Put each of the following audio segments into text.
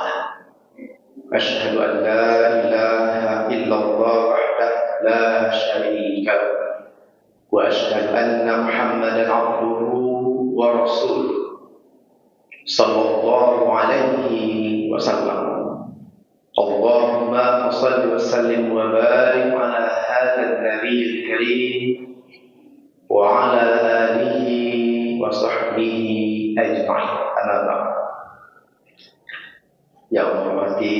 ta'ala. Asyhadu an la ilaha illallah wahdahu la syarika lahu wa asyhadu anna Muhammadan abduhu wa rasuluh sallallahu alaihi wasallam. Allahumma shalli wa sallim wa barik ala hadzal nabiyil karim wa ala alihi wa sahbihi ajma'in. Amma ba'd. Yang hormati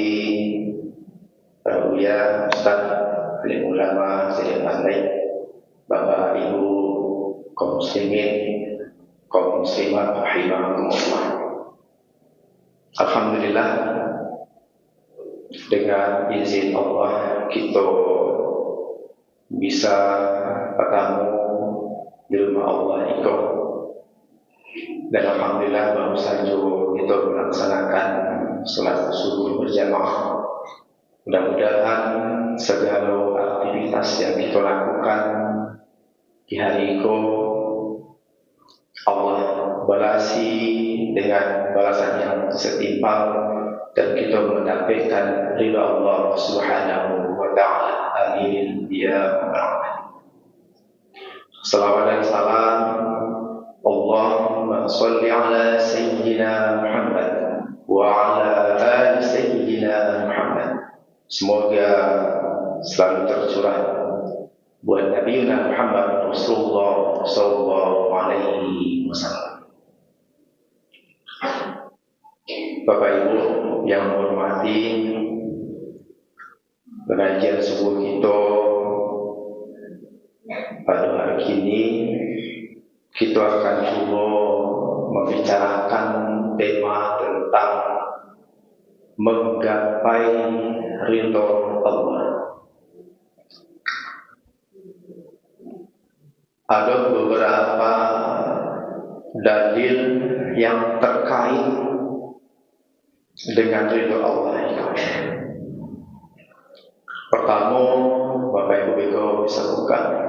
para ulia, ustaz, alim ulama, sering pandai, bapak ibu, kaum muslimin, kaum muslimat, rahimakumullah. Alhamdulillah, dengan izin Allah kita bisa bertemu di rumah Allah itu. Dan alhamdulillah baru saja kita melaksanakan salat subuh berjamaah. Mudah-mudahan segala aktivitas yang kita lakukan di hari itu Allah balasi dengan balasan yang setimpal dan kita mendapatkan ridha Allah Subhanahu wa taala. Amin ya rabbal. Salawat dan salam Allahumma shalli ala sayyidina Muhammad wa ala ali sayyidina Muhammad. Semoga selalu tercurah buat Nabi Muhammad Rasulullah sallallahu alaihi wasallam. Bapak Ibu yang menghormati, pengajian subuh kita pada hari ini kita akan coba membicarakan tema tentang menggapai ridha Allah. Ada beberapa dalil yang terkait dengan ridha Allah. Pertama, Bapak Ibu bisa buka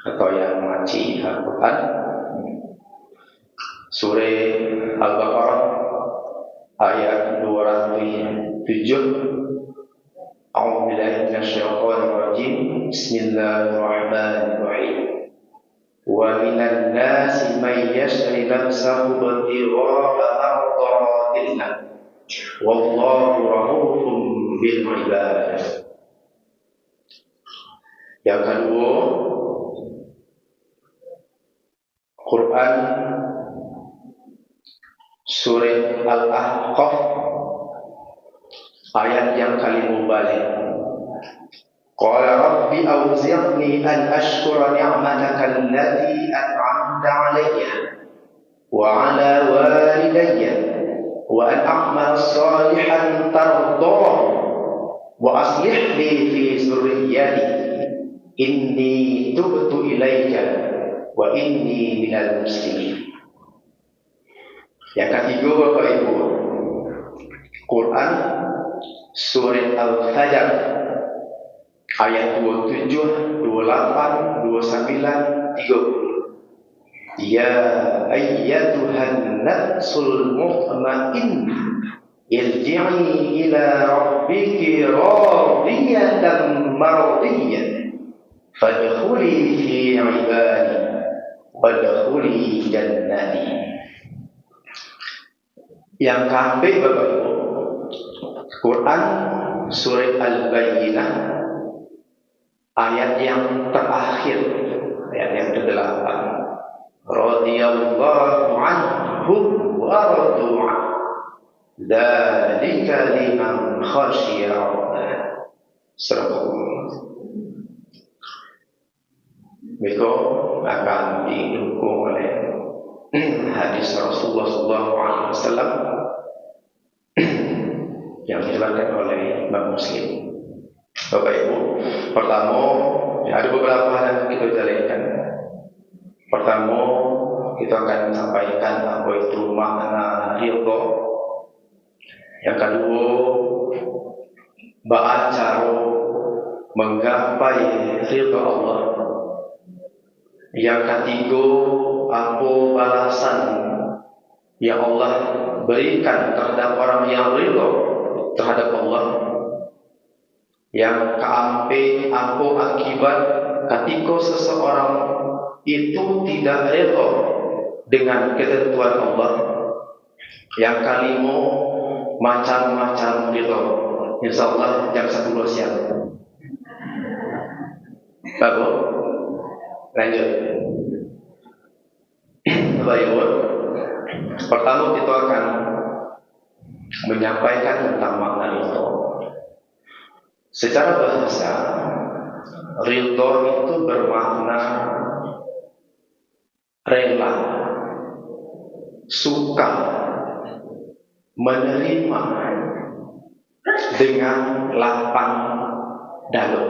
atau yang mengaji Al-Quran, surah Al-Baqarah ayat 207. A'udzubillahi minasyaitonir rajim. Bismillahirrahmanirrahim. Wa minan nasi may yashri nafsahu ibtigha'a mardatillah wallahu rahufun bil ibad. Yang kedua, Quran surah Al-Ahqaf ayat yang kali mubalik. Qala rabbi awzi'ni an ashkura ni'mataka allati an'amta 'alayya wa 'ala walidayya wa an a'mala salihan tardahu wa aslih li fi dzurriyyati inni tubtu ilaika wa inni minal muslimin. Yang ketiga, Bapak Ibu, Quran surah Al-Fajr ayat 27, 28, 29, 30. Ya ayyatuhan nafsul mutmainnah irji'i ila rabbiki radiyatan mardiyah fadkhuli fi ibadi wadkhuli jannati. Yang keempat, Bapak Ibu, Quran surah Al-Bayyinah ayat yang terakhir, ayat yang ke-8. Radiyallahu anhum wa radu an dzalika liman khasyiya rabbah. Mereka akan didukung oleh hadis Rasulullah SAW yang diriwayatkan oleh Imam Muslim. Bapak Ibu, pertama ada beberapa hal yang kita jalankan. Pertama, kita akan sampaikan apa itu makna ridha. Yang kedua, cara menggapai ridha Allah. Yang ketiga, apa balasan yang Allah berikan terhadap orang yang ridho terhadap Allah, yang keampe aku akibat ketika seseorang itu tidak ridho dengan ketentuan Allah, yang kalimu macam-macam ridho. InsyaAllah jam 10 siang. Bagus. Lanjut. Baik. Pertama kita akan menyampaikan tentang makna ridho. Secara bahasa, ridho itu bermakna rela, suka, menerima dengan lapang dada.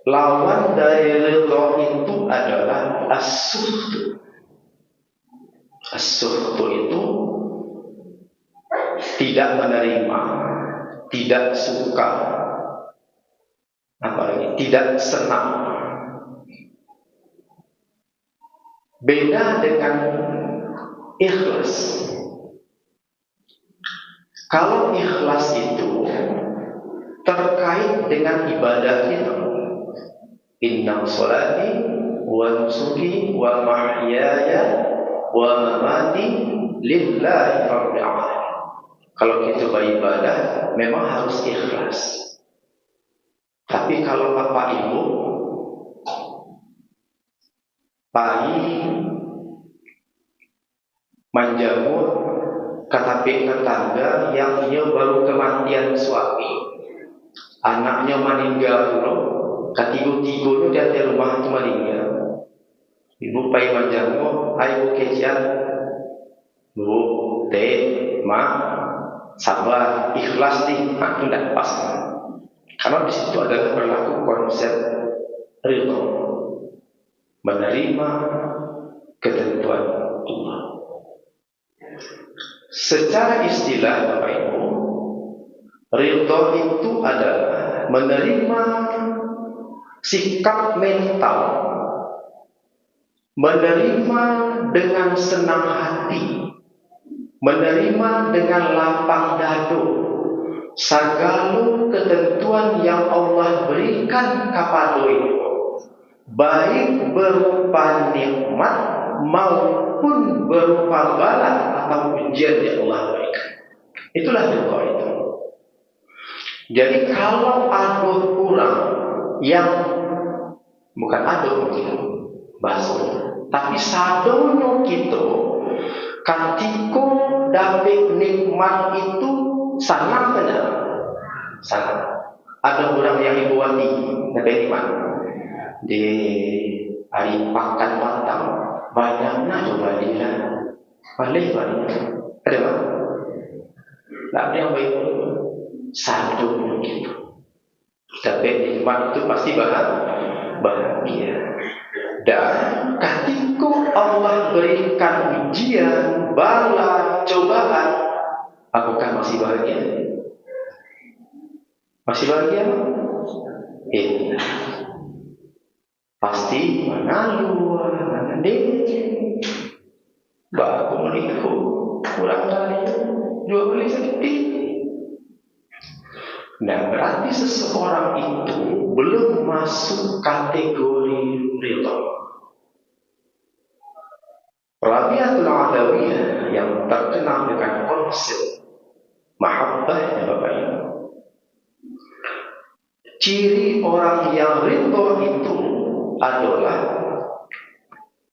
Lawan dari ridho itu adalah as-sukhtu. As-sukhtu itu tidak menerima, tidak suka, apalagi tidak senang. Beda dengan ikhlas. Kalau ikhlas itu terkait dengan ibadah kita. Inna sholati wa nusuki wa mahyaya wa mamati lillahi rabbil alamin. Kalau kita beribadah memang harus ikhlas. Tapi kalau bapak ibu pagi menjamur katapi tetangga yang dia baru kematian suami, anaknya meninggal dulu, ketiga-tiga dia di rumah itu meninggal. Ibu pai menjamur, ibu kecian, bu, teh, mak, sabar, ikhlas nih, nah itu tidak pas. Karena di situ adalah berlaku konsep ridho, menerima ketentuan Allah. Secara istilah Bapak Ibu, ridho itu adalah menerima sikap mental, menerima dengan senang hati, menerima dengan lapang dada segala ketentuan yang Allah berikan kepada itu, baik berupa nikmat maupun berupa bala atau ujian yang Allah berikan. Itulah ridho itu. Jadi kalau ada orang yang bukan ada begitu bahasanya, tapi sadonya kita ketika dapat nikmat itu sangat benar, sangat. Ada orang yang ibuati dapat nikmat di hari pakan matang, banyaknya coba dia balik balik. Ada apa? Tak ada yang baik. Satu gitu. Dapat nikmat itu pasti bahagia. Dan ketika Allah berikan ujian, bala, cobaan, apakah masih bahagia? Masih bahagia? Pasti mengalu, menanding, baku menikah, kurang kali, 2 kali sakit. Nah, berarti seseorang itu belum masuk kategori ridho. Rabi'atul Adawiyah yang terkenal dengan konsep mahabbah ya Bapak Ibu. Ciri orang yang ridho itu adalah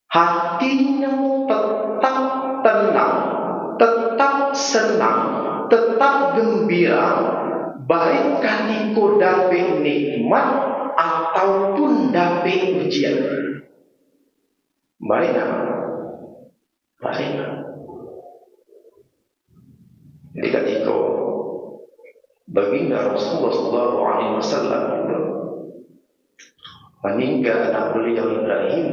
hatinya tetap tenang, tetap senang, tetap gembira, baik ketika dapat nikmat ataupun dapat ujian. Baik. Jadi ketika baginda Rasulullah SAW meninggal anak beliau Ibrahim,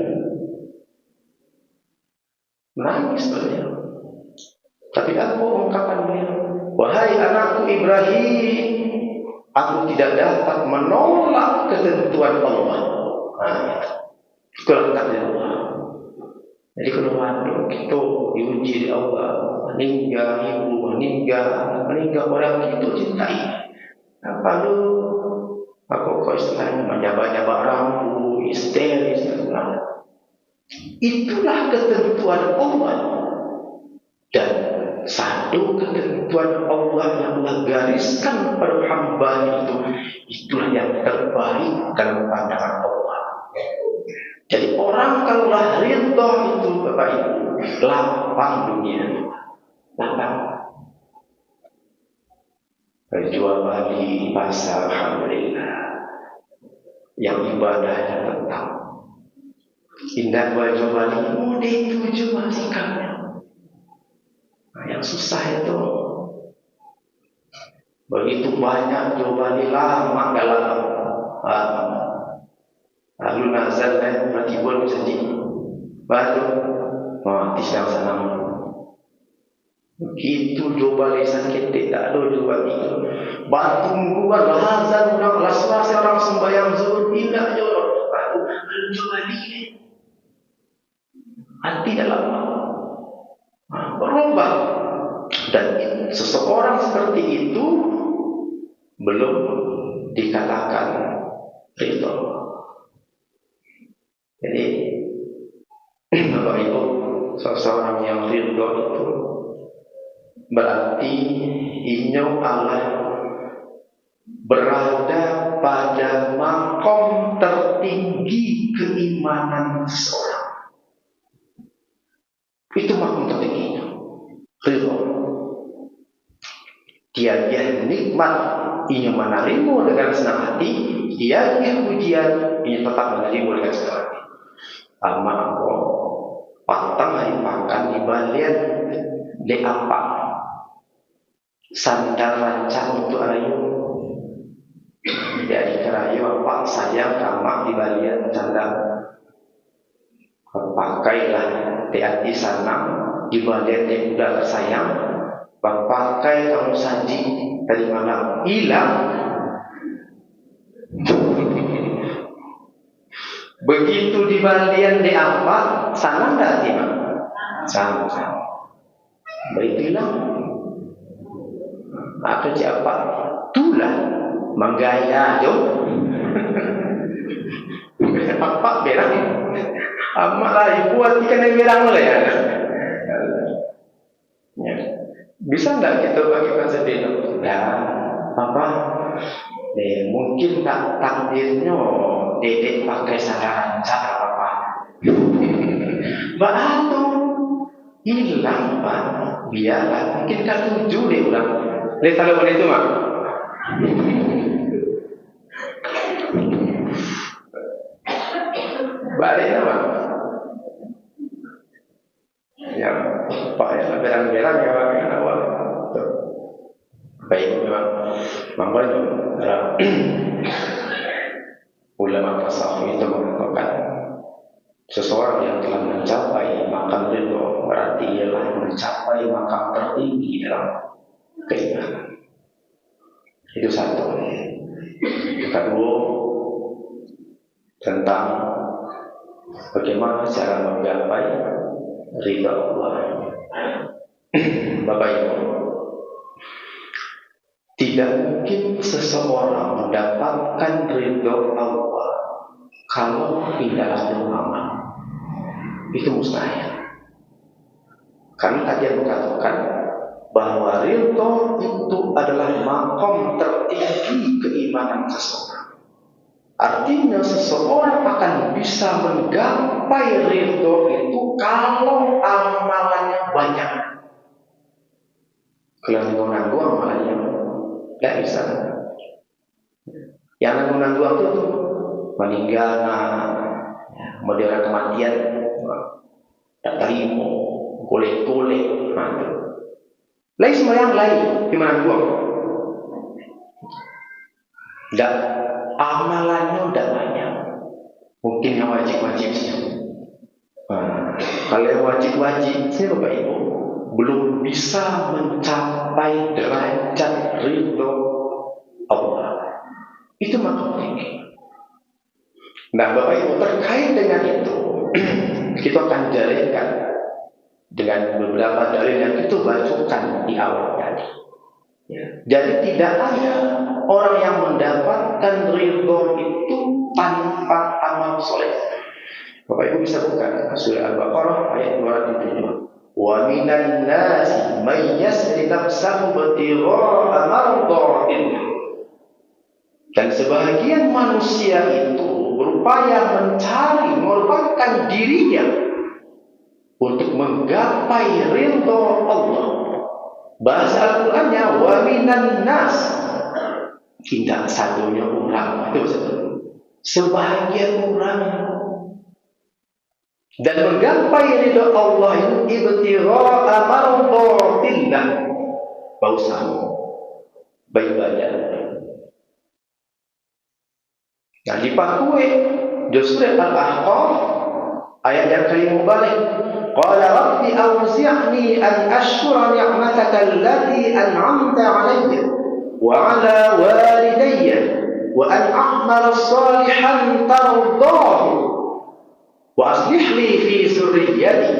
menangis beliau. Tapi apa ungkapan beliau? Wahai anakku Ibrahim, aku tidak dapat menolak ketentuan Allah. Itulah takdir Allah. Jadi kalau kita diuji di Allah, meninggal ibu, meninggal orang itu cintai. Apa lu? Aku kau istilahnya menjabat-jabat rambut, histeris, itulah ketentuan Allah. Dan satu ketentuan Allah yang Allah gariskan pada hamba itulah yang terbaik dalam pandangan Allah. Jadi orang kalau ridha itu Bapak Ibu, lapang dunia, lapang. Berjual beli pasar, alhamdulillah. Yang ibadahnya tetap. Indah jual beli, mudah itu cuma sikapnya. Nah, yang susah itu. Begitu banyak jual beli lama dalam. Lalu nazar dan berkibul saja. Baru mati sedang senang. Begitu coba lisan kita tak ada coba itu. Batu gua lazan orang laswas orang sembahyang zuhur tidak jauh. Batu coba ni. Hati dalam berubah. Dan seseorang seperti itu belum dikatakan ridha. Jadi Bapak Ibu, seseorang yang ridha itu berarti inyo Allah berada pada makom tertinggi keimanan seseorang. Itu makom tertingginya, ridha. Dia nikmat, inyo menerima dengan senang hati. Dia ujian, inyo tetap menerima dengan senang hati. Ama aku patang hari makan di balian de apa sandar rancang untuk ayu dari kerayu apa saya kamak di balian sandar pakailah di hati sana di balian de udah tersayang pakai kamu saji dari malam hilang. Begitu di balian di apa sana enggak tiba sama begitu hilang. Apa siapa tulah menggaya jo apa berang amat lah buat ikan yang berang lah ya. Bisa enggak kita bagikan sedih ya apa mungkin tak takdirnya dedek pakai sandaran cara apa batu hilang Pak biarlah mungkin kan 7 deh ulang lihat kalau itu Mak balik apa ya Pak ya berang-berang ya Pak kan awal baik memang makanya ulama tasawuf itu mengatakan seseorang yang telah mencapai makam ridho berarti ialah mencapai makam tertinggi dalam keimanan. Itu satu. Yang kedua tentang bagaimana cara menggapai ridha Allah. Bapak Ibu, tidak mungkin seseorang mendapatkan ridha Allah kalau tidak ada amal. Itu mustahil. Karena tadi yang mengatakan bahwa ridha itu adalah makom tertinggi keimanan seseorang. Artinya seseorang akan bisa menggapai ridha itu kalau amalannya banyak. Kalau nanggung amalannya tidak bisa. Yang nanggung itu meninggal, model kematian, tak terima, golek-golek, lain semua yang lain di mana gua, dan amalannya tidak banyak, mungkin yang wajib-wajib sih. Kalau yang wajib-wajib sih Bapak Ibu belum bisa mencapai derajat ridho Allah. Itu makam tinggi. Nah, Bapak Ibu, terkait dengan itu kita akan dalilkan dengan beberapa dalil yang kita bacakan di awal tadi. Ya. Jadi tidak ada orang yang mendapatkan ridho itu tanpa amal soleh. Bapak Ibu bisa buka surah Al-Baqarah ayat 207. Wa minan nasi may yasri nafsahu ibtigha'a mardatillah. Dan sebahagian manusia itu berupaya mencari, mengorbankan dirinya untuk menggapai ridho Allah. Bahasa Al-Qur'annya wa minan nas, tidak satunya orang, itu sebahagian orang. Dan menggapai ridho Allah itu ibtigha'a mardatillah, berusaha beribadah. Nah, dipakui di surah Al-Ahqaf ayat yang kelima balik. Qala rabbi awzi'ni an ashkura ni'mataka allati an'amta 'alayya wa 'ala walidayya wa an a'mala salihan tardahu wa aslih li fi dzurriyyati.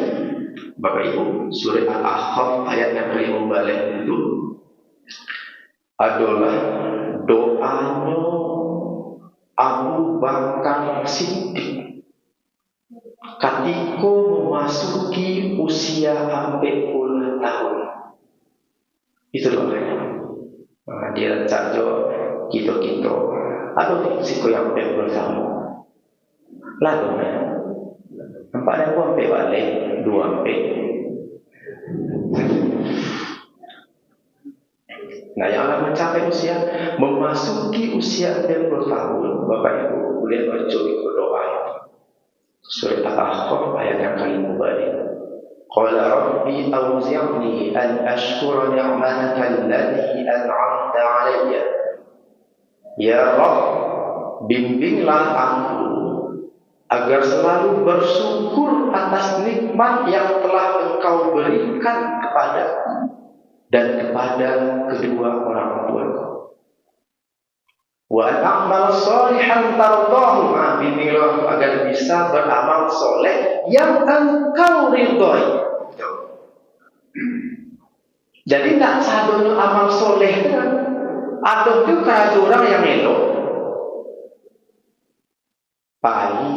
Bapak Ibu, surah Al-Ahqaf ayat yang kelima balik itu adalah doanya Abu Bakar Siddiq ketika memasuki usia 40 tahun. Itu doanya. Nah, dia cajo kita aduh siko yang 40 tahun. Lalu nampaknya aku sampai balik 2 sampai. Nah, yang akan mencapai usia, memasuki usia 40 tahun, Bapak Ibu boleh baca itu doa. Surah Al-Ahqaf ayat yang kelima balik. Qala rabbi awzi'ni an ashkura ni'mataka allati an'amta 'alayya. Ya Rabb, bimbinglah aku agar selalu bersyukur atas nikmat yang telah Engkau berikan kepadaku dan kepada kedua orang tuaku. Wa a'mal shalihan tardahu, bimbinglah aku agar bisa beramal soleh yang Engkau ridhoi. Jadi tak sadonya amal soleh itu kan ada juga orang yang elok pagi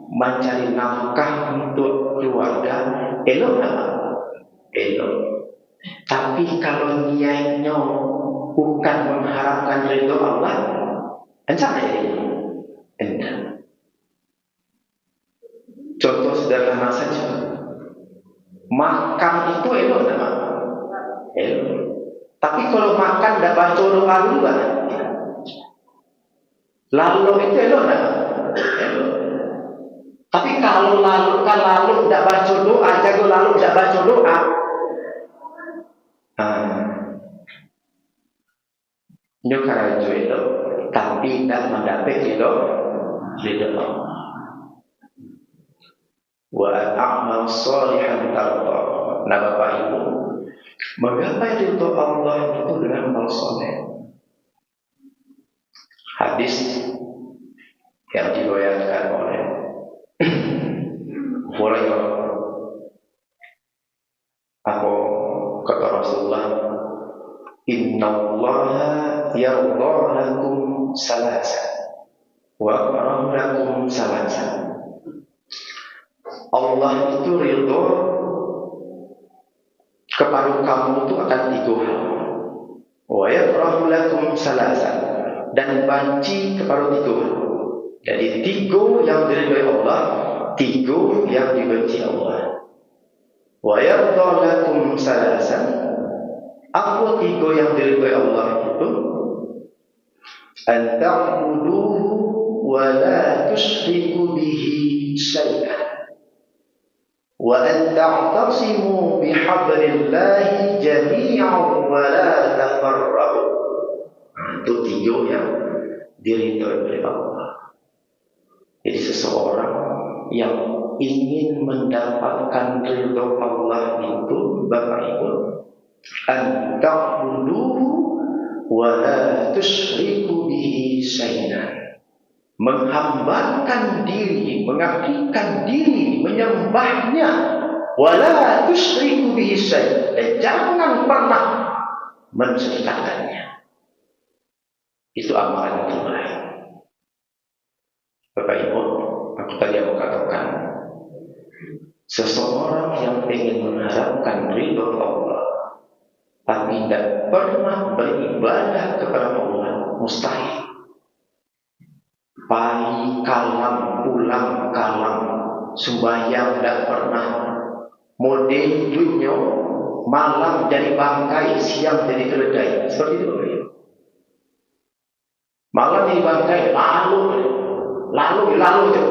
mencari nafkah untuk keluarga, elok tak? Elok. Tapi kalau niatnya bukan mengharapkan ridho Allah, encana ini. Encana. Contoh sederhana saja. Makan itu elok tak? Elok. Tapi kalau makan tidak baca doa dulu kan? Lalu itu elok tak? Elok. Tapi kalau lalu tidak baca doa, jago lalu tidak baca doa, nyukara itu, tapi tidak mendapat ridho Allah. Wa a'mal shalihan tardahu. Nah, Bapak Ibu, menggapai ridho Allah itu dengan amal soleh. Hadis yang diriwayatkan oleh Hurairah, aku kata Rasulullah, innallaha yarda lakum salasa wa akrahu lakum salasa. Allah itu ridho kepada kamu itu akan 3 hal. Wa yakrahu lakum salasa, dan benci kepada 3 hal. Jadi 3 yang diridhoi Allah, 3 yang dibenci Allah. Wa yarda lakum salasa, apa 3 yang diridhoi Allah itu? An ta'buduhu wa la tusyriku bihi syai'an wa an ta'tasimu bihablillahi jami'an wa la tafarraqu. Itu 3 yang diridhoi oleh Allah. Jadi seseorang yang ingin mendapatkan ridho Allah itu, Bapak Ibu, an ta'buduhu wa la tusyriku bihi syai'an, menghambakan diri, mengabdikan diri, menyembahnya, wala tusyriku bihi syai', dan jangan pernah mensertakannya. Itu amalan yang terbaik. Bapak Ibu, aku tadi katakan, seseorang yang ingin mengharapkan ridho Allah tapi tidak pernah beribadah kepada Allah, mustahil. Pagi kalam, pulang kalam, sembahyang tidak pernah, model dunia, malam jadi bangkai, siang jadi keledai. Seperti itu Bapak Ibu. Malam jadi bangkai, lalu itu.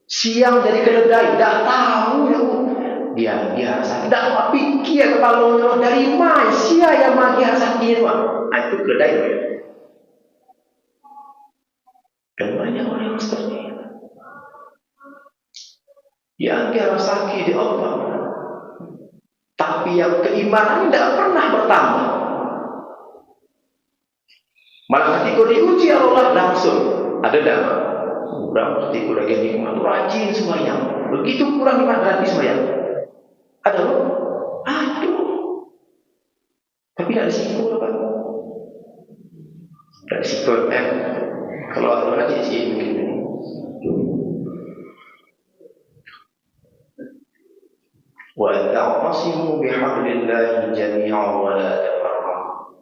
Siang jadi keledai, tidak tahu ya. Dia biasa, tidak pikir kalau dari mana sia yang magia sakit itu. Nah, itu keledai. Dan banyak orang yang seperti itu. Yang dia sakit di Allah, tapi yang keimanan tidak pernah bertambah. Malah ketika diuji Allah langsung ada damai. Kurang ketika lagi nikmat, rajin sembahyang. Begitu kurang nikmat berarti sembahyang. Ada loh? Aduh. Tapi tidak risiko Pak. Tidak risiko kalau ada lagi sih begini. Wa ta'tasimu bihablillahi jami'an wa la tafarraqu.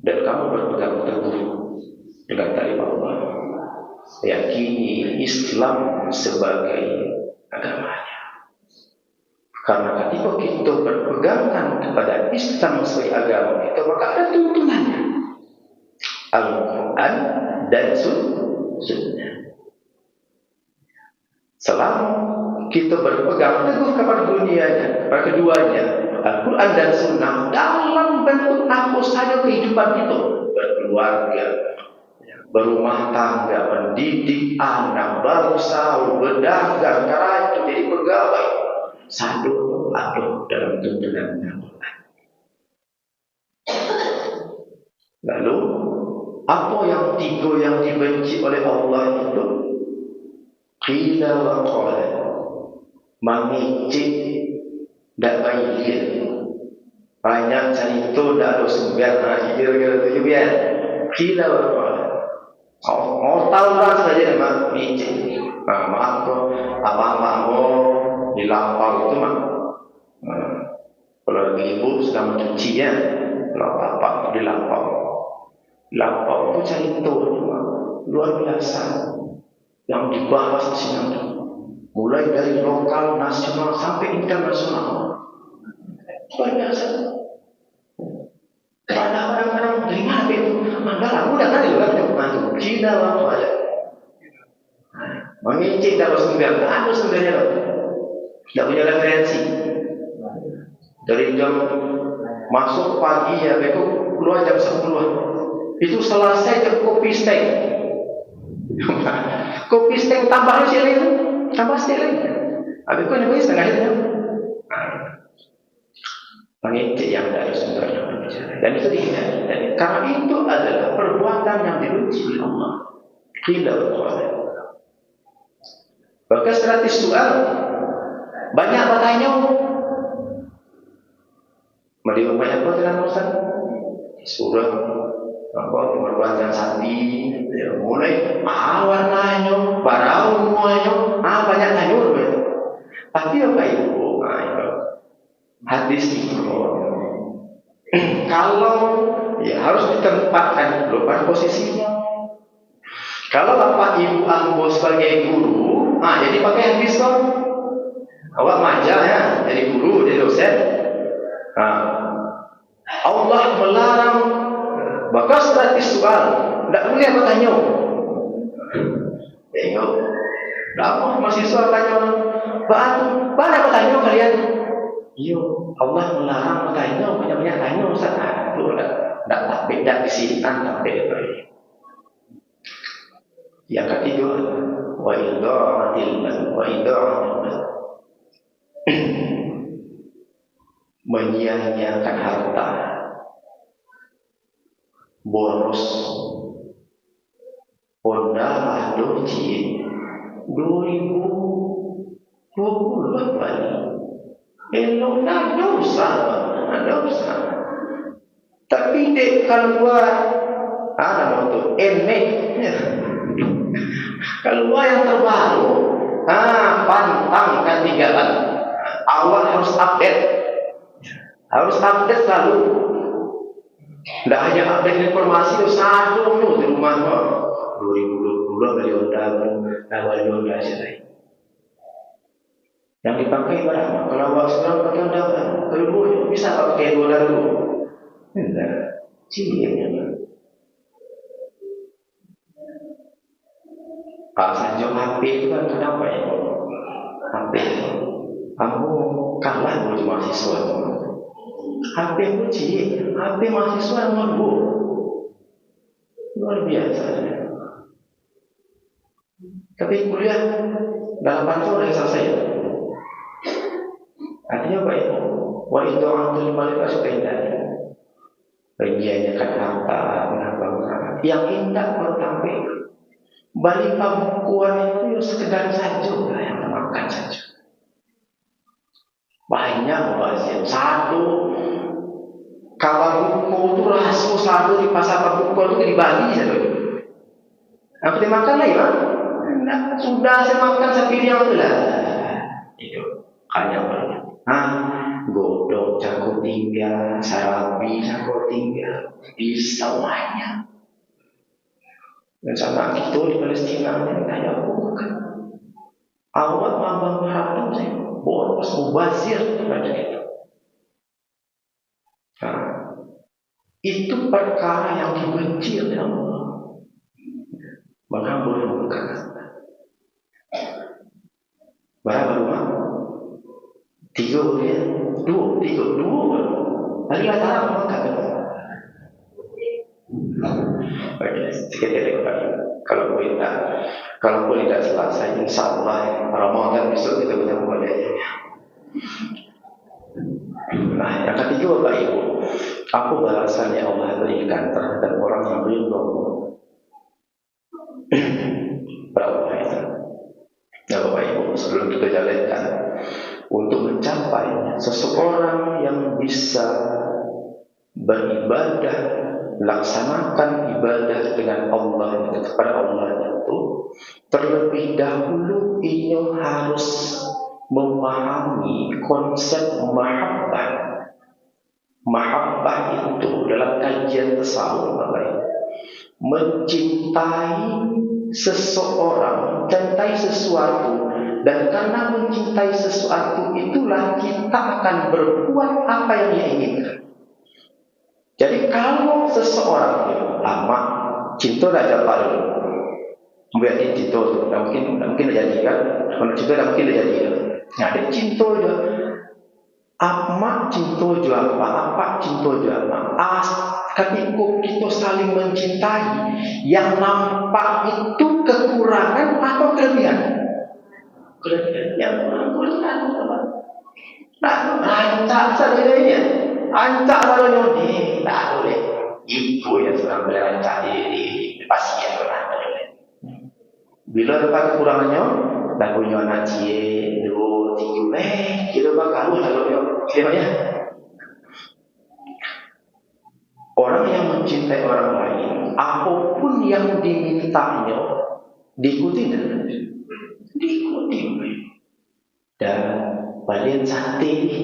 Dan kamu berpegang teguh dengan tali Allah. Yakini Islam sebagai agamanya. Karena ketika kita berpegangan kepada Islam sebagai agama kita, maka ada tuntunannya. Al-Quran dan Sunnah. Selama kita berpegang teguh kepada dunianya, kepada keduanya, Al-Quran dan Sunnah, dalam bentuk apa saja kehidupan kita, berkeluarga, berumah tangga, mendidik anak, berusaha, berdagang, kerja, jadi pegawai, sadu aduh dalam tuntunan Al-Quran. Lalu apa yang tiga yang dibenci oleh Allah itu? Qila wa qala, mengicik dan baik. Banyak cerita tak ada sumber, kira-kira tu juga. Qila wa qala. Oh, tahu lah saja memang mengicik. Maaf kok, apa-apa di lampau itu mah. Kalau ibu sedang mencuci ya, kalau apa di lampau. Lampau itu cerita luar biasa yang dibahas di sini, mulai dari lokal, nasional sampai internasional. Luar biasa. Ada orang-orang dari mana itu? Mandala mudah kali lah itu. Cina lah aja. Mengicik dapat sumber, ada sumbernya loh. Tidak punya referensi. Dari jam masuk pagi ya, besok keluar jam 10. Itu selesai ke kopi stek. Kopi stek tambah siling, tambah siling. Habis itu namanya setengah itu. Mengicik yang dari sumbernya berbicara. Dan itu dihindari. Karena itu adalah perbuatan yang dibenci oleh Allah. Qila wa qala. Bahkan stratis soal banyak bertanya. Mari banyak bertanya Ustaz. Surah apa perbuatan sapi ya, mulai warnanya barau semuanya banyak tanya tapi apa itu hadis itu kalau ya harus ditempatkan dulu pada posisinya. Kalau bapak ibu ambo sebagai guru jadi pakai hadis kok awak majalah ya jadi guru jadi dosen. Allah melarang. Maka stratis soal, tidak boleh apa tanya. Tengok, lama mahasiswa tanya, mana apa tanya kalian? Iya, Allah melarang tanya, banyak-banyak tanya Ustaz. Itu tidak beda kesinan, tak beda. Yang ketiga, wa idha'atil mal, menyia-nyiakan harta. Boros saldo Ci 2020 apa nih? Elok dah dosa. Tapi dek keluar nama tu enek ya. Keluar yang terbaru, pantang kan tinggalan. Awal harus update selalu. Tidak hanya update informasi itu satu di rumah 2020 beli Honda saja. Yang dipakai berapa? Kalau awak sekarang pakai Honda berapa? Bisa pakai $2 dulu. Tidak, ciliknya. Pak Sanjung HP itu kan kenapa ya? HP itu kamu kalah dengan mahasiswa itu. HP itu cilik, HP mahasiswa nomor 2 luar biasa. Tapi kuliah dalam pantul udah selesai. Artinya apa itu? Wa itu antul malika suka indah. Bagiannya kan harta, menambah yang indah bertampai. Balik pembukuan itu ya sekedar saja yang makan saja. Banyak bahasa satu kawan buku itu rasul satu di pasar pembukuan itu di Bali saja. Apa dimakan lagi Pak? Sudah saya makan saya pilih yang itu lah. Itu hanya banyak. Godok jago tinggal, sarabi jago tinggal, di semuanya. Dan sama itu di Palestina yang tanya bukan awal mambang harta saya boros mubazir pada itu. Itu perkara yang dibenci oleh Allah. Menghambur-hamburkan harta. Berapa rumah? 3 ya? 2 Tadi kata apa kata? Kalau pun tidak selesai, insya Allah Ramadan besok kita bisa memulainya. Nah, yang ketiga Bapak Ibu, apa balasan yang Allah berikan terhadap orang yang beriman? Berapa itu? Ya Bapak Ibu, sebelum kita jalankan, untuk mencapai seseorang yang bisa beribadah, laksanakan ibadah dengan Allah kepada Allah itu, terlebih dahulu ia harus memahami konsep mahabbah. Mahabbah itu dalam kajian tasawuf mencintai seseorang, mencintai sesuatu, dan karena mencintai sesuatu itulah kita akan berbuat apa yang dia inginkan. Jadi kalau seseorang lama cinta dah dapat dulu, berarti cinta tu mungkin dah jadi kan? Kalau cinta dah mungkin dah jadi. Nah, dia cinta dia. Apa cinta juga apa cinta juga apa. Ketika kita saling mencintai, yang nampak itu kekurangan atau kelebihan? Kelebihan yang kurang. Nah, rancak saja. Ancak kalau ni tak boleh. Ibu yang sedang berancak di pasien pernah boleh. Bila dapat kekurangannya, dah punya anak cie 2, 3, kita bakal lalu dia. Orang yang mencintai orang lain, apapun yang dimintanya, diikuti dan diikuti. Dan balian sate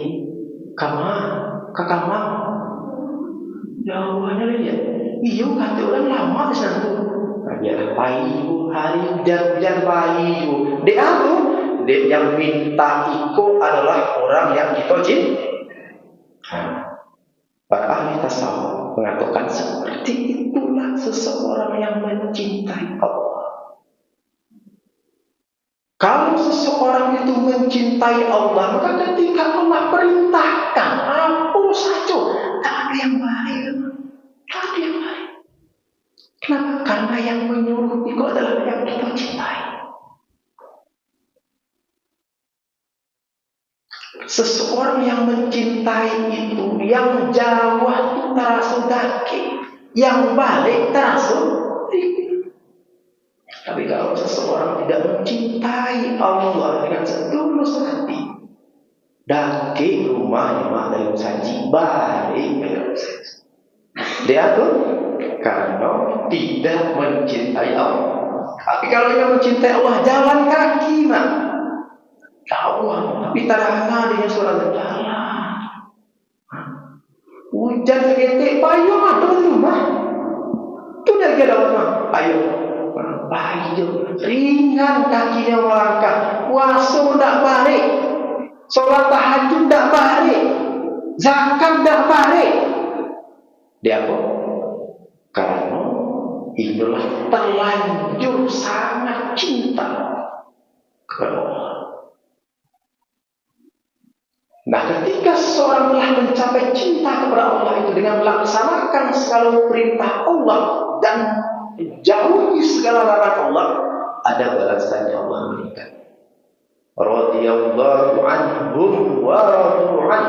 kakak jawabannya lagi ya. Iya kata orang lama di sana tu. Biar pagi hari hujan pagi tu. Dia tu, dia yang minta ikut adalah orang yang kita cinta. Para ahli tasawuf mengatakan seperti itulah seseorang yang mencintai Allah. Kalau seseorang itu mencintai Allah, maka ketika Allah perintahkan apa saja, tak ada yang baik. Kenapa? Karena yang menyuruh itu adalah yang kita cintai. Seseorang yang mencintai itu, yang jauh itu terasa daki, yang balik terasa. Tapi kalau seseorang tidak mencintai Allah dengan setulus hati, daging rumahnya mah dalam saji, balik dalam saji. Dia tuh karena tidak mencintai Allah. Tapi kalau dia mencintai Allah, jalan kaki mah. Allah, tapi tarana dia seorang jalan. Hujan segetik, payung ada di rumah. Itu dia dalam rumah, payung. Payung, ringan kakinya melangkah, puasa tidak balik, sholat tahajud tidak balik, zakat tidak balik. Dia apa? Karena itulah terlanjur sangat cinta kepada Allah. Nah, ketika seorang telah mencapai cinta kepada Allah itu dengan melaksanakan segala perintah Allah dan jauhi segala larangan Allah, ada balasan yang Allah berikan. Radhiyallahu anhum wa radu an,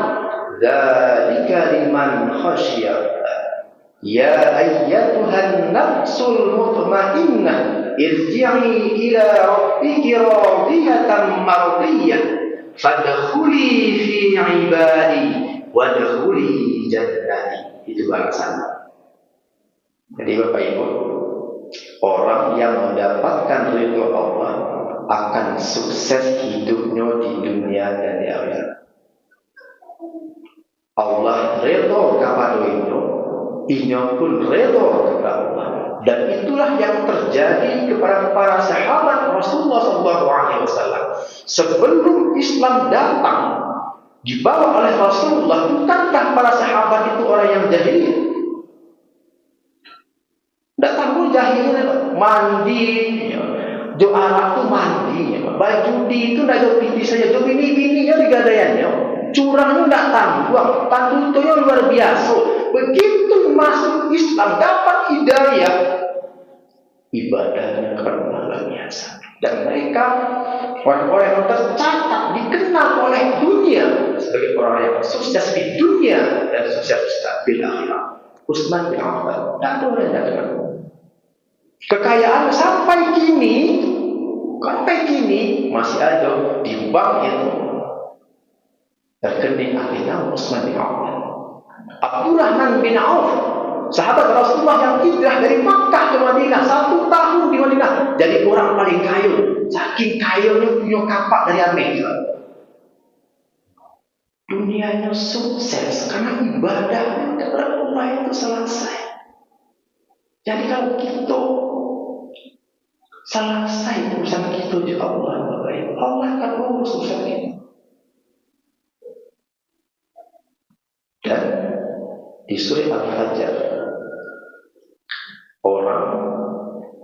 dzalika liman khasyiya. Ya ayyatuhan nafsul mutmainnah, irji'i ila rabbiki radiyatan mardiyah, fadkhuli fi ibadi wadkhuli jannati. Itu balasan. Jadi Bapak Ibu, orang yang mendapatkan ridho Allah akan sukses hidupnya di dunia dan di akhirat. Allah ridho kepada inyo pun ridho kepada Allah. Dan itulah yang terjadi kepada para sahabat Rasulullah SAW. Sebelum Islam datang dibawa oleh Rasulullah, bukankah para sahabat itu orang yang jahiliyah? Tidak tahu jahiliyah, mandi, jo Arab itu mandi, baju di itu tidak jauh piti saja, jo bini-bininya digadaiannya, curangnya tidak tangguang, tandutnya luar biasa. Begitu masuk Islam dapat hidayah, ibadahnya luar biasa. Dan mereka orang-orang yang tercatat dikenal oleh dunia sebagai orang yang sukses di dunia dan sukses di akhirat. Utsman bin Affan, tidak ada orang yang tidak kenal. Kekayaan sampai kini masih ada di bank itu. Terkening akhirnya Utsman bin Affan. Abdurrahman bin Auf, sahabat Rasulullah yang hijrah dari Makkah ke Madinah, 1 tahun di Madinah, jadi orang paling kaya. Saking kayanya punya kapak dari Amerika. Dunianya sukses karena ibadah kepada Allah itu selesai. Jadi kalau kita selesai urusan kita di Allah, Allah akan urus urusan kita. Dan di surah Al-Fajr, orang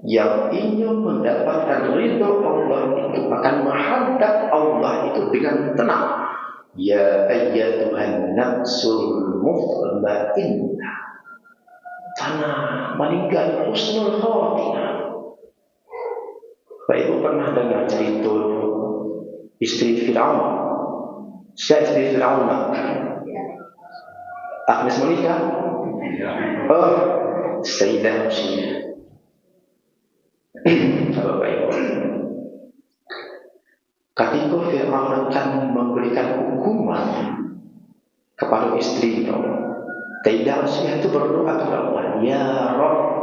yang ingin mendapatkan ridho Allah itu akan menghadap Allah itu dengan tenang. Ya ayyatuhan nafsul mutmainnah, tanah meninggal husnul khatimah. Bapak Ibu pernah dengar cerita istri Fir'aun? Siapa istri Fir'aun? Agnes Monica? Oh, Sayyidah Musyiyah. Bapak Ibu, ketika Fir'aun akan memberikan hukuman kepada istrinya, Sayyidah Musyiyah itu berdoa kepada Allah, Ya Rabb,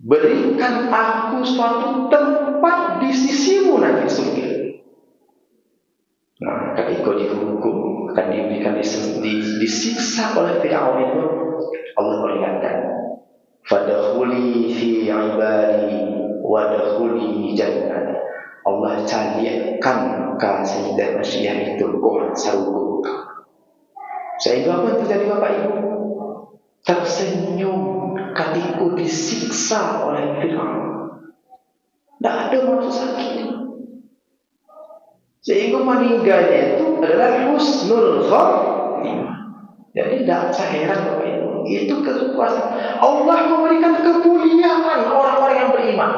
berikan aku suatu tempat di sisimu nanti surga. Nah, ketika dihukum akan diberikan disiksa oleh Fir'aun itu, Allah peringatkan, fadkhuli fi ibadi wadkhuli jannati. Allah carikan ke Sayyidah Musyiyah itu orang saruguk. Sehingga apa terjadi Bapak Ibu? Tersenyum ketika disiksa oleh Fir'aun. Tidak ada maksud sakit. Sehingga meninggalnya itu adalah husnul khatimah. Jadi tidak usah heran Bapak Ibu. Itu kekuasaan Allah memberikan kemuliaan orang-orang yang beriman.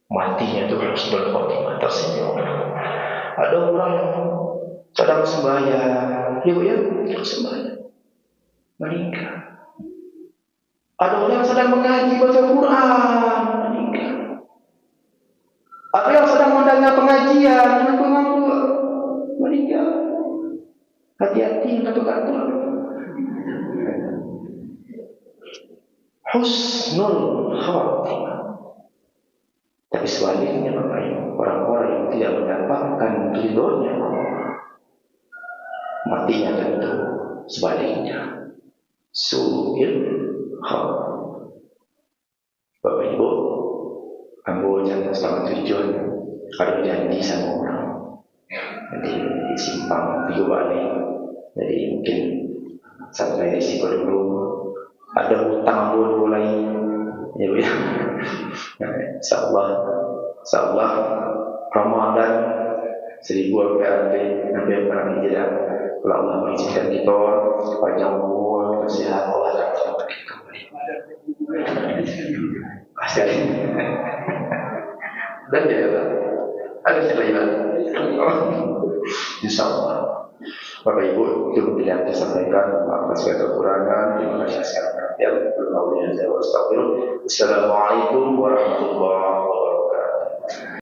Matinya itu husnul khatimah, tersenyum. Ada orang yang sedang sembahyang, ya sembahyang, meninggal. Ada orang yang sedang mengaji baca Quran, meninggal. Ada yang sedang mendengar pengajian, mengaku meninggal. Hati-hati kantor-kantor. Husnul khatimah. Tapi sebaliknya Bapak Ibu, orang-orang yang tidak mendapatkan ridhonya matinya tentu sebaliknya. Su'il khatimah. Bapak Ibu, ambo jangan sama tujuan kalau janji sama orang. Jadi simpang tiga balik. Jadi mungkin sampai risiko dulu. Ada hutang dulu lain. Ya Bu ya. Insyaallah Ramadan 1000 Nabi perang hijrah. Kalau Allah mengizinkan kita panjang umur, sehat, Allah akan selamatkan kita kembali. Pasti dan ya ada selain insyaallah. Bapak Ibu, itu yang saya sampaikan. Maaf atas segala kekurangan. Terima kasih sekali perhatian. Assalamualaikum warahmatullahi wabarakatuh.